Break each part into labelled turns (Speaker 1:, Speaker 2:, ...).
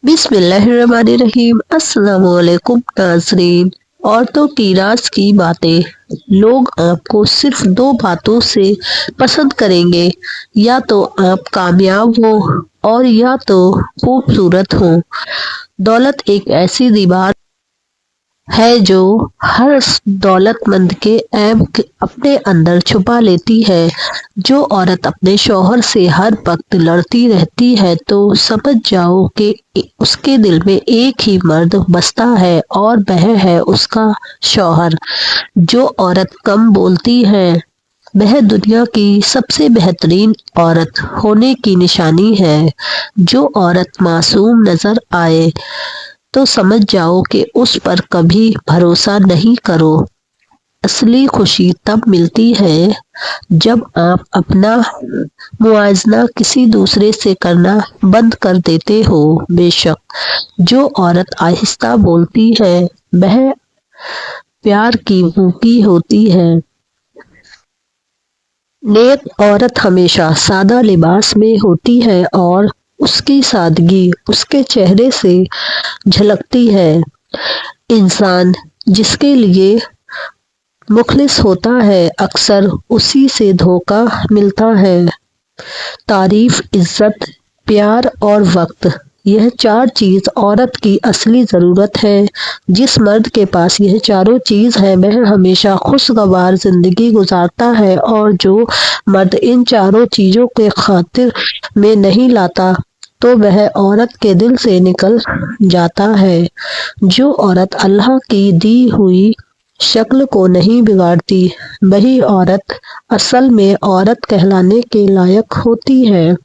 Speaker 1: बिस्मिल्लाहिर्रहमानिर्रहीम। अस्सलाम वालेकुम नाज़रीन। औरतों की राज की बातें। लोग आपको सिर्फ दो बातों से पसंद करेंगे, या तो आप कामयाब हो और या तो खूबसूरत हो। दौलत एक ऐसी दीवार है जो हर दौलतमंद के ऐब अपने अंदर छुपा लेती है। जो औरत अपने शौहर से हर वक्त लड़ती रहती है तो समझ जाओ कि उसके दिल में एक ही मर्द बसता है और वह है उसका शौहर। जो औरत कम बोलती है वह दुनिया की सबसे बेहतरीन औरत होने की निशानी है। जो औरत मासूम नजर आए तो समझ जाओ कि उस पर कभी भरोसा नहीं करो। असली खुशी तब मिलती है जब आप अपना मुआवजा किसी दूसरे से करना बंद कर देते हो। बेशक जो औरत आहिस्ता बोलती है वह प्यार की भूखी होती है। नेक औरत हमेशा सादा लिबास में होती है और उसकी सादगी उसके चेहरे से झलकती है। इंसान जिसके लिए मुखलिस होता है अक्सर उसी से धोखा मिलता है। तारीफ, इज्जत, प्यार और वक्त, यह चार चीज औरत की असली जरूरत है। जिस मर्द के पास यह चारों चीज है वह हमेशा खुशगवार जिंदगी गुजारता है, और जो मर्द इन चारों चीजों के खातिर में नहीं लाता तो वह औरत के दिल से निकल जाता है। जो औरत अल्लाह की दी हुई शक्ल को नहीं बिगाड़ती वही औरत असल में औरत कहलाने के लायक होती है।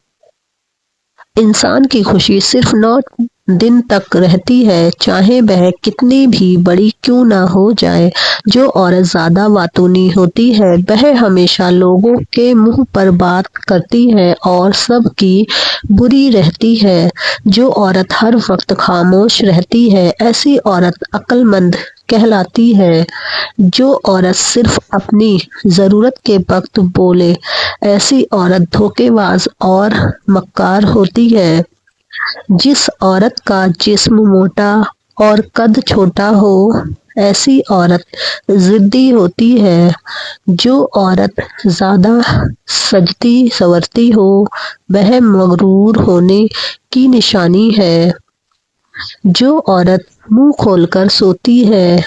Speaker 1: इंसान की खुशी सिर्फ 9 दिन तक रहती है, चाहे वह कितनी भी बड़ी क्यों ना हो जाए। जो औरत ज्यादा बातूनी होती है वह हमेशा लोगों के मुंह पर बात करती है और सबकी बुरी रहती है। जो औरत हर वक्त खामोश रहती है ऐसी औरत अक्लमंद कहलाती है। जो औरत सिर्फ अपनी जरूरत के वक्त बोले ऐसी औरत धोखेबाज और मक्कार होती है। जिस औरत का जिस्म मोटा और कद छोटा हो ऐसी औरत जिद्दी होती है। जो औरत ज्यादा सजती संवरती हो वह मगरूर होने की निशानी है। जो औरत मुंह खोलकर सोती है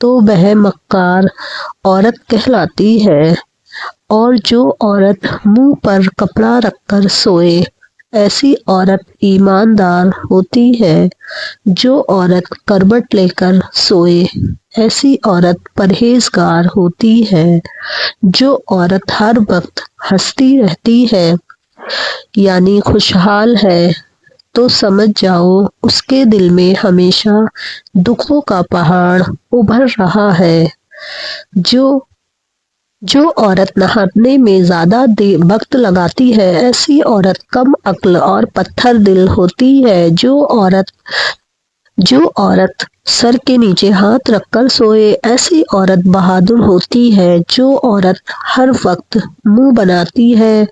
Speaker 1: तो वह मक्कार औरत कहलाती है, और जो औरत मुंह पर कपड़ा रखकर सोए ऐसी औरत ईमानदार होती है। जो औरत करवट लेकर सोए ऐसी औरत परहेजगार होती है। जो औरत हर वक्त हंसती रहती है यानी खुशहाल है तो समझ जाओ उसके दिल में हमेशा दुखों का पहाड़ उभर रहा है। जो औरत नहाने में ज्यादा वक्त लगाती है ऐसी औरत कम अक्ल और पत्थर दिल होती है। जो औरत सर के नीचे हाथ रखकर सोए ऐसी औरत बहादुर होती है। जो औरत हर वक्त मुंह बनाती है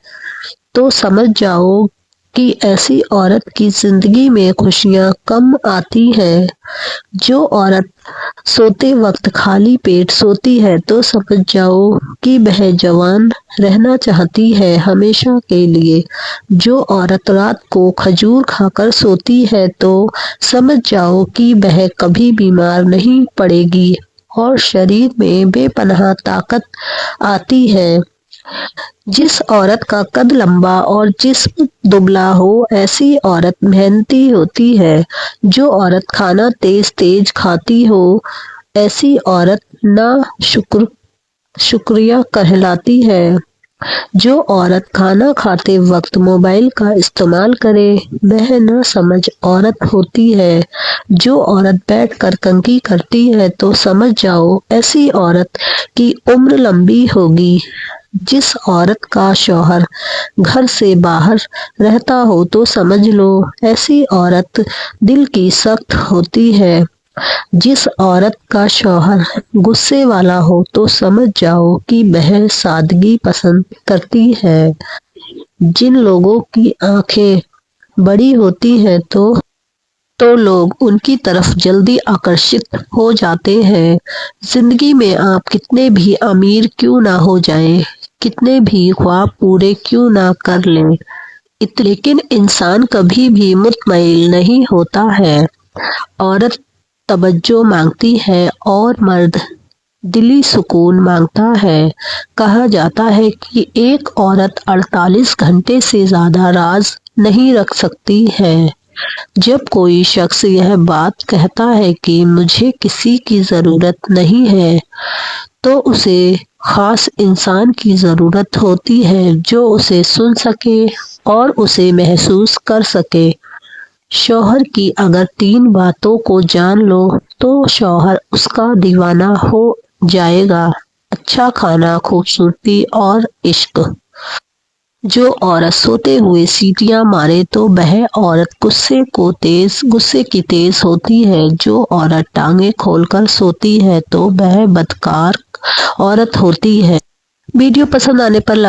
Speaker 1: तो समझ जाओ कि ऐसी औरत की जिंदगी में खुशियां कम आती हैं। जो औरत सोते वक्त खाली पेट सोती है तो समझ जाओ कि वह जवान रहना चाहती है हमेशा के लिए। जो औरत रात को खजूर खाकर सोती है तो समझ जाओ कि वह कभी बीमार नहीं पड़ेगी और शरीर में बेपनाह ताकत आती है। जिस औरत का कद लंबा और जिस्म दुबला हो ऐसी औरत मेहनती होती है। जो औरत खाना तेज तेज खाती हो ऐसी औरत ना शुक्रिया कहलाती है। जो औरत खाना खाते वक्त मोबाइल का इस्तेमाल करे वह ना समझ औरत होती है। जो औरत बैठकर कंघी करती है तो समझ जाओ ऐसी औरत की उम्र लंबी होगी। जिस औरत का शौहर घर से बाहर रहता हो तो समझ लो ऐसी औरत दिल की सख्त होती है। जिस औरत का शौहर गुस्से वाला हो तो समझ जाओ कि वह सादगी पसंद करती है। जिन लोगों की आंखें बड़ी होती हैं तो तो लोग उनकी तरफ जल्दी आकर्षित हो जाते हैं। जिंदगी में आप कितने भी अमीर क्यों ना हो जाएं, कितने भी ख्वाब पूरे क्यों ना कर लें, लेकिन इंसान कभी भी मुतमईन नहीं होता है। औरत तवज्जो मांगती है और मर्द दिली सुकून मांगता है। कहा जाता है कि एक औरत 48 घंटे से ज्यादा राज नहीं रख सकती है। जब कोई शख्स यह बात कहता है कि मुझे किसी की जरूरत नहीं है, तो उसे खास इंसान की जरूरत होती है जो उसे सुन सके और उसे महसूस कर सके। शौहर की अगर 3 बातों को जान लो तो शौहर उसका दीवाना हो जाएगा। अच्छा खाना, खूबसूरती और इश्क। जो औरत सोते हुए सीटियां मारे तो वह औरत गुस्से की तेज होती है। जो औरत टांगे खोलकर सोती है तो वह बदकार औरत होती है। वीडियो पसंद आने पर लाइक